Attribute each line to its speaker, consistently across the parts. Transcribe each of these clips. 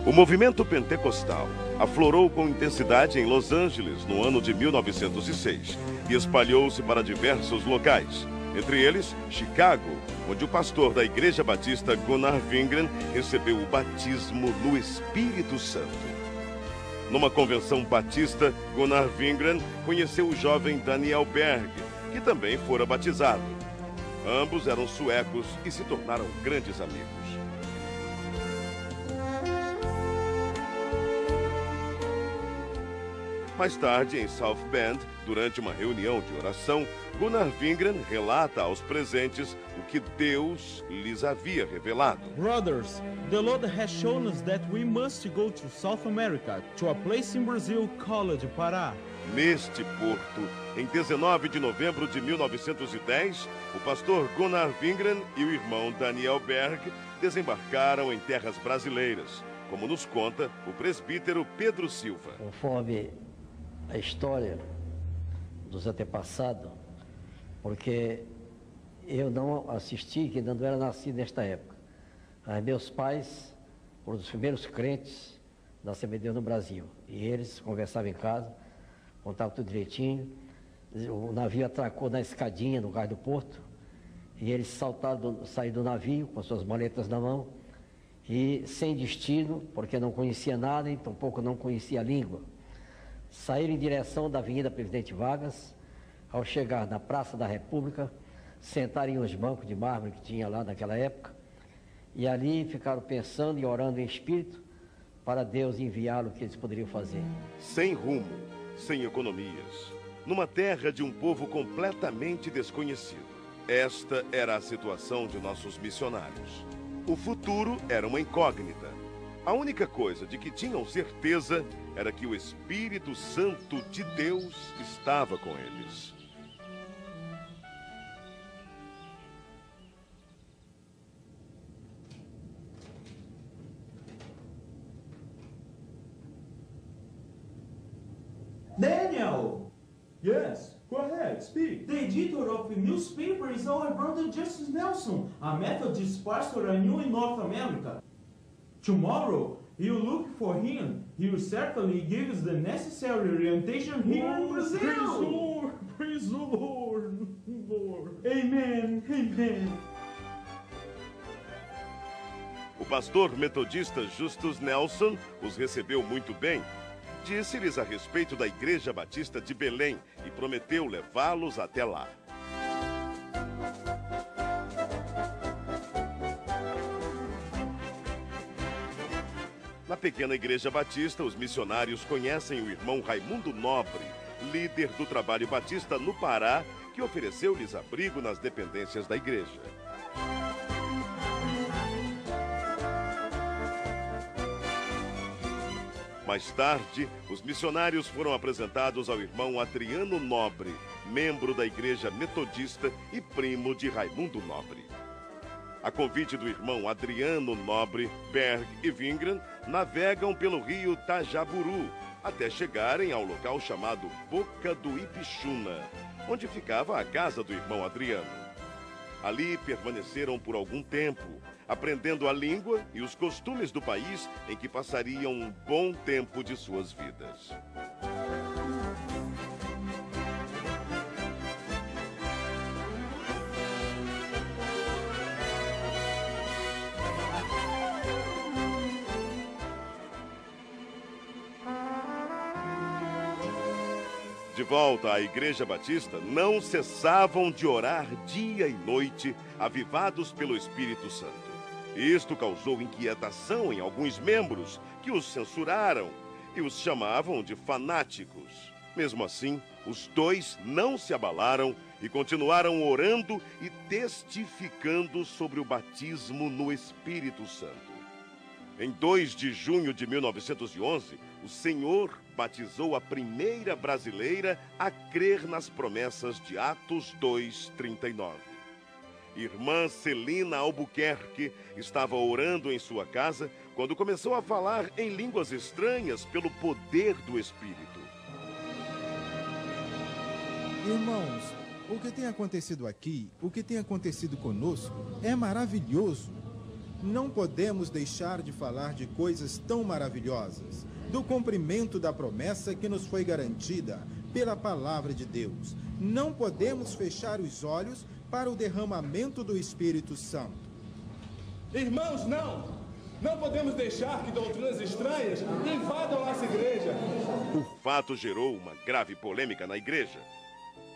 Speaker 1: O movimento pentecostal aflorou com intensidade em Los Angeles no ano de 1906 e espalhou-se para diversos locais, entre eles Chicago, onde o pastor da Igreja Batista Gunnar Wingren recebeu o batismo no Espírito Santo. Numa convenção batista, Gunnar Wingren conheceu o jovem Daniel Berg, que também fora batizado. Ambos eram suecos e se tornaram grandes amigos. Mais tarde, em South Bend, durante uma reunião de oração, Gunnar Wingren relata aos presentes o que Deus lhes havia revelado.
Speaker 2: Brothers, the Lord has shown us that we must go to South America, to a place in Brazil called Pará.
Speaker 1: Neste porto, em 19 de novembro de 1910, o pastor Gunnar Wingren e o irmão Daniel Berg desembarcaram em terras brasileiras, como nos conta o presbítero Pedro Silva.
Speaker 3: Conforme a história dos antepassados, porque eu não assisti, que não era nascido nesta época. Mas meus pais foram os primeiros crentes da Assembleia de Deus no Brasil. E eles conversavam em casa, contavam tudo direitinho. O navio atracou na escadinha no cais do porto. E eles saíram do navio com suas maletas na mão. E sem destino, porque não conhecia nada e tampouco não conhecia a língua. Saíram em direção da Avenida Presidente Vargas. Ao chegar na Praça da República, sentaram em uns bancos de mármore que tinha lá naquela época, e ali ficaram pensando e orando em espírito para Deus enviá-lo o que eles poderiam fazer.
Speaker 1: Sem rumo, sem economias, numa terra de um povo completamente desconhecido. Esta era a situação de nossos missionários. O futuro era uma incógnita. A única coisa de que tinham certeza era que o Espírito Santo de Deus estava com eles.
Speaker 2: Daniel! Yes, go ahead, speak. The editor of the newspaper is our brother Justice Nelson, a Methodist pastor I knew in North America. Tomorrow, you look for him. He will certainly give us the necessary orientation here in Brazil. Praise the Lord, praise the Lord, Lord. Amen, amen.
Speaker 1: O pastor metodista Justus Nelson os recebeu muito bem. Disse-lhes a respeito da Igreja Batista de Belém e prometeu levá-los até lá. Na pequena Igreja Batista, os missionários conhecem o irmão Raimundo Nobre, líder do trabalho batista no Pará, que ofereceu-lhes abrigo nas dependências da igreja. Mais tarde, os missionários foram apresentados ao irmão Adriano Nobre, membro da Igreja Metodista e primo de Raimundo Nobre. A convite do irmão Adriano Nobre, Berg e Wingren navegam pelo rio Tajaburu até chegarem ao local chamado Boca do Ipixuna, onde ficava a casa do irmão Adriano. Ali permaneceram por algum tempo, aprendendo a língua e os costumes do país em que passariam um bom tempo de suas vidas. De volta à Igreja Batista, não cessavam de orar dia e noite, avivados pelo Espírito Santo. Isto causou inquietação em alguns membros, que os censuraram e os chamavam de fanáticos. Mesmo assim, os dois não se abalaram e continuaram orando e testificando sobre o batismo no Espírito Santo. Em 2 de junho de 1911, o Senhor batizou a primeira brasileira a crer nas promessas de Atos 2:39. Irmã Celina Albuquerque estava orando em sua casa quando começou a falar em línguas estranhas pelo poder do Espírito.
Speaker 4: Irmãos, o que tem acontecido aqui, o que tem acontecido conosco, é maravilhoso. não podemos deixar de falar de coisas tão maravilhosas, do cumprimento da promessa que nos foi garantida pela palavra de Deus. Não podemos fechar os olhos para o derramamento do Espírito Santo.
Speaker 5: Irmãos, não podemos deixar que doutrinas estranhas invadam nossa igreja.
Speaker 1: O fato gerou uma grave polêmica na igreja.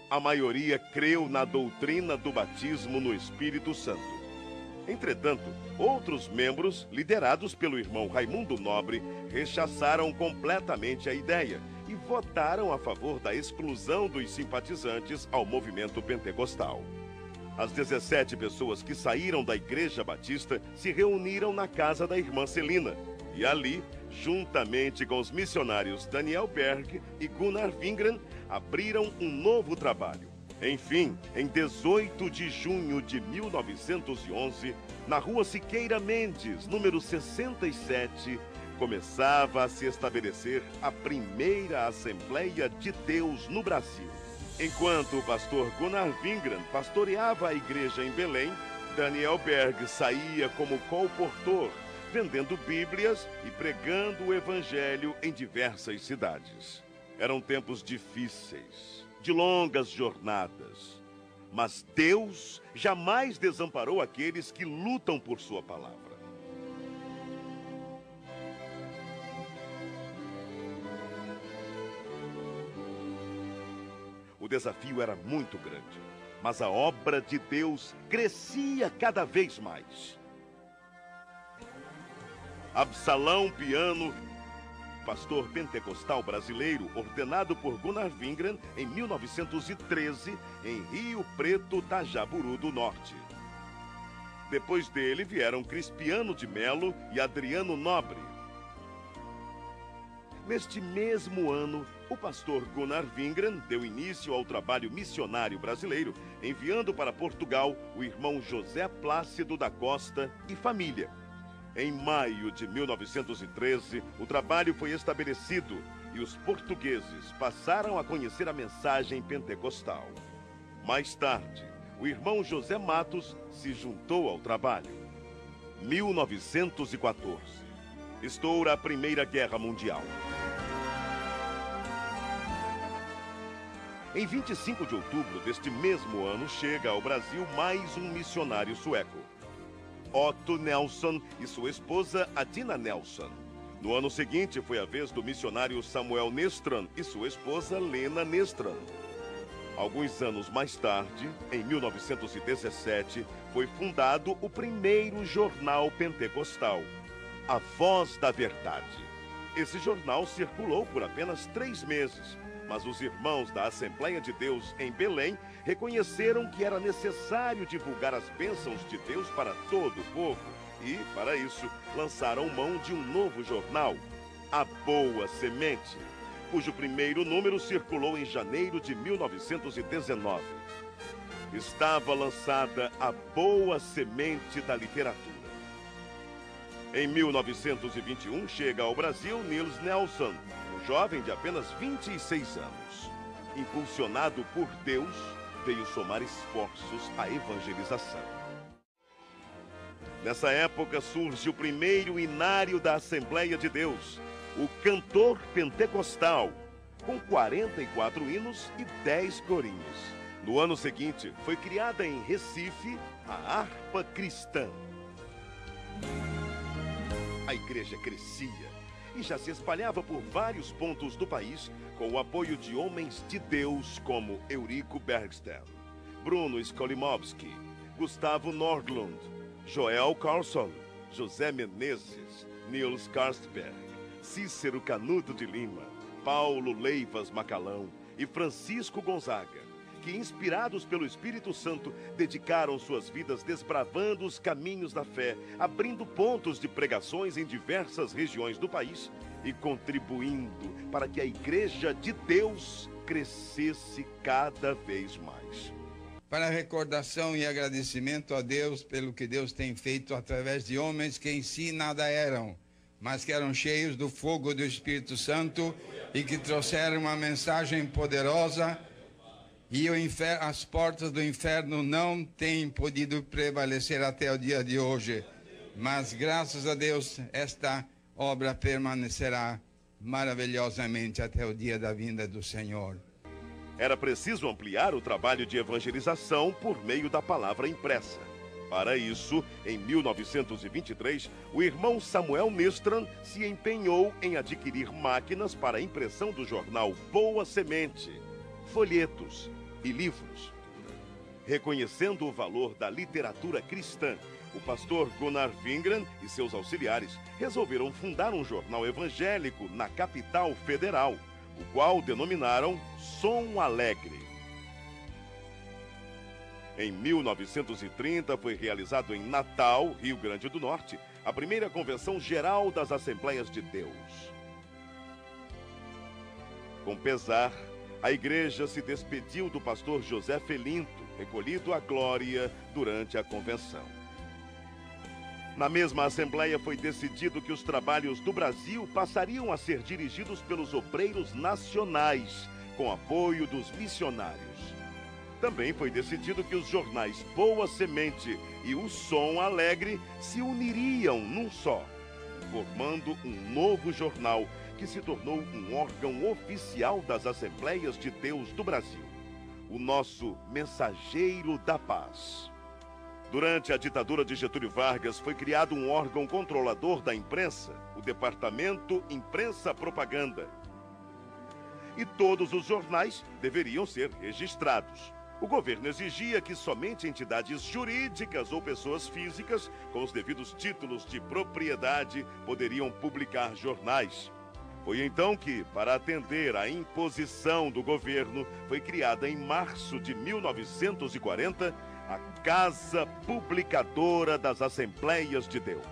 Speaker 1: A maioria creu na doutrina do batismo no Espírito Santo. Entretanto, outros membros, liderados pelo irmão Raimundo Nobre, rechaçaram completamente a ideia e votaram a favor da exclusão dos simpatizantes ao movimento pentecostal. As 17 pessoas que saíram da Igreja Batista se reuniram na casa da irmã Celina e ali, juntamente com os missionários Daniel Berg e Gunnar Wingren, abriram um novo trabalho. Enfim, em 18 de junho de 1911, na rua Siqueira Mendes, número 67, começava a se estabelecer a primeira Assembleia de Deus no Brasil. Enquanto o pastor Gunnar Wingren pastoreava a igreja em Belém, Daniel Berg saía como colportor, vendendo Bíblias e pregando o Evangelho em diversas cidades. Eram tempos difíceis, de longas jornadas, mas Deus jamais desamparou aqueles que lutam por sua palavra. O desafio era muito grande, mas a obra de Deus crescia cada vez mais. Absalão Piano, pastor pentecostal brasileiro, ordenado por Gunnar Wingren em 1913, em Rio Preto, Tajaburu do Norte. Depois dele vieram Crispiano de Melo e Adriano Nobre. Neste mesmo ano, o pastor Gunnar Wingren deu início ao trabalho missionário brasileiro, enviando para Portugal o irmão José Plácido da Costa e família. Em maio de 1913, o trabalho foi estabelecido e os portugueses passaram a conhecer a mensagem pentecostal. Mais tarde, o irmão José Matos se juntou ao trabalho. 1914. Estoura a Primeira Guerra Mundial. Em 25 de outubro deste mesmo ano, chega ao Brasil mais um missionário sueco, Otto Nelson e sua esposa Adina Nelson. No ano seguinte, foi a vez do missionário Samuel Nestran e sua esposa Lena Nestran. Alguns anos mais tarde, em 1917, foi fundado o primeiro jornal pentecostal, A Voz da Verdade. Esse jornal circulou por apenas 3 meses, mas os irmãos da Assembleia de Deus em Belém reconheceram que era necessário divulgar as bênçãos de Deus para todo o povo e, para isso, lançaram mão de um novo jornal, A Boa Semente, cujo primeiro número circulou em janeiro de 1919. Estava lançada a Boa Semente da Literatura. Em 1921, chega ao Brasil Niels Nelson, um jovem de apenas 26 anos. Impulsionado por Deus, veio somar esforços à evangelização. Nessa época surge o primeiro inário da Assembleia de Deus, o Cantor Pentecostal, com 44 hinos e 10 corinhos. No ano seguinte, foi criada em Recife a Harpa Cristã. A igreja crescia e já se espalhava por vários pontos do país com o apoio de homens de Deus como Eurico Bergsten, Bruno Skolimowski, Gustavo Nordlund, Joel Carlson, José Menezes, Niels Karstberg, Cícero Canuto de Lima, Paulo Leivas Macalão e Francisco Gonzaga, que, inspirados pelo Espírito Santo, dedicaram suas vidas desbravando os caminhos da fé, abrindo pontos de pregações em diversas regiões do país e contribuindo para que a Igreja de Deus crescesse cada vez mais.
Speaker 6: Para recordação e agradecimento a Deus pelo que Deus tem feito através de homens que em si nada eram, mas que eram cheios do fogo do Espírito Santo e que trouxeram uma mensagem poderosa. E as portas do inferno não têm podido prevalecer até o dia de hoje. Mas, graças a Deus, esta obra permanecerá maravilhosamente até o dia da vinda do Senhor.
Speaker 1: Era preciso ampliar o trabalho de evangelização por meio da palavra impressa. Para isso, em 1923, o irmão Samuel Nistran se empenhou em adquirir máquinas para a impressão do jornal Boa Semente, folhetos e livros. Reconhecendo o valor da literatura cristã, o pastor Gunnar Wingren e seus auxiliares resolveram fundar um jornal evangélico na capital federal, o qual denominaram Som Alegre. Em 1930, foi realizado em Natal, Rio Grande do Norte, a primeira Convenção Geral das Assembleias de Deus. Com pesar, a igreja se despediu do pastor José Felinto, recolhido à glória durante a convenção. Na mesma Assembleia foi decidido que os trabalhos do Brasil passariam a ser dirigidos pelos obreiros nacionais, com apoio dos missionários. Também foi decidido que os jornais Boa Semente e o Som Alegre se uniriam num só, formando um novo jornal que se tornou um órgão oficial das Assembleias de Deus do Brasil, o nosso Mensageiro da Paz. Durante a ditadura de Getúlio Vargas, foi criado um órgão controlador da imprensa, o Departamento Imprensa Propaganda. E todos os jornais deveriam ser registrados. O governo exigia que somente entidades jurídicas ou pessoas físicas, com os devidos títulos de propriedade, poderiam publicar jornais. Foi então que, para atender à imposição do governo, foi criada em março de 1940 a Casa Publicadora das Assembleias de Deus.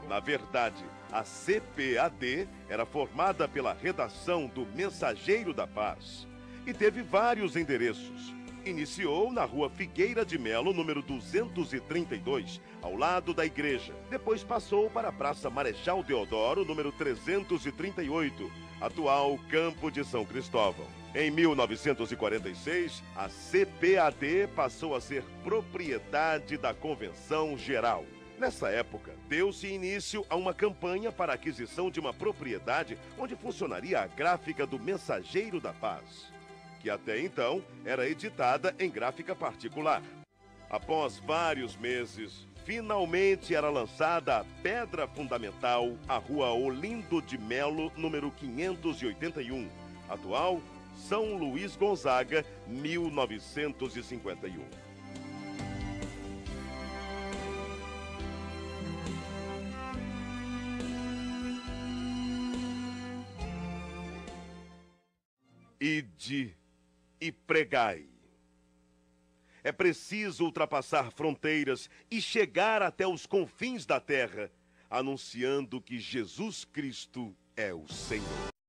Speaker 1: Na verdade, a CPAD era formada pela redação do Mensageiro da Paz e teve vários endereços. Iniciou na Rua Figueira de Melo, número 232, ao lado da igreja. Depois passou para a Praça Marechal Deodoro, número 338, atual Campo de São Cristóvão. Em 1946, a CPAD passou a ser propriedade da Convenção Geral. Nessa época, deu-se início a uma campanha para a aquisição de uma propriedade onde funcionaria a gráfica do Mensageiro da Paz, que até então era editada em gráfica particular. Após vários meses, finalmente era lançada a pedra fundamental, a Rua Olindo de Melo, número 581, atual São Luís Gonzaga, 1951. Ide e pregai. É preciso ultrapassar fronteiras e chegar até os confins da terra, anunciando que Jesus Cristo é o Senhor.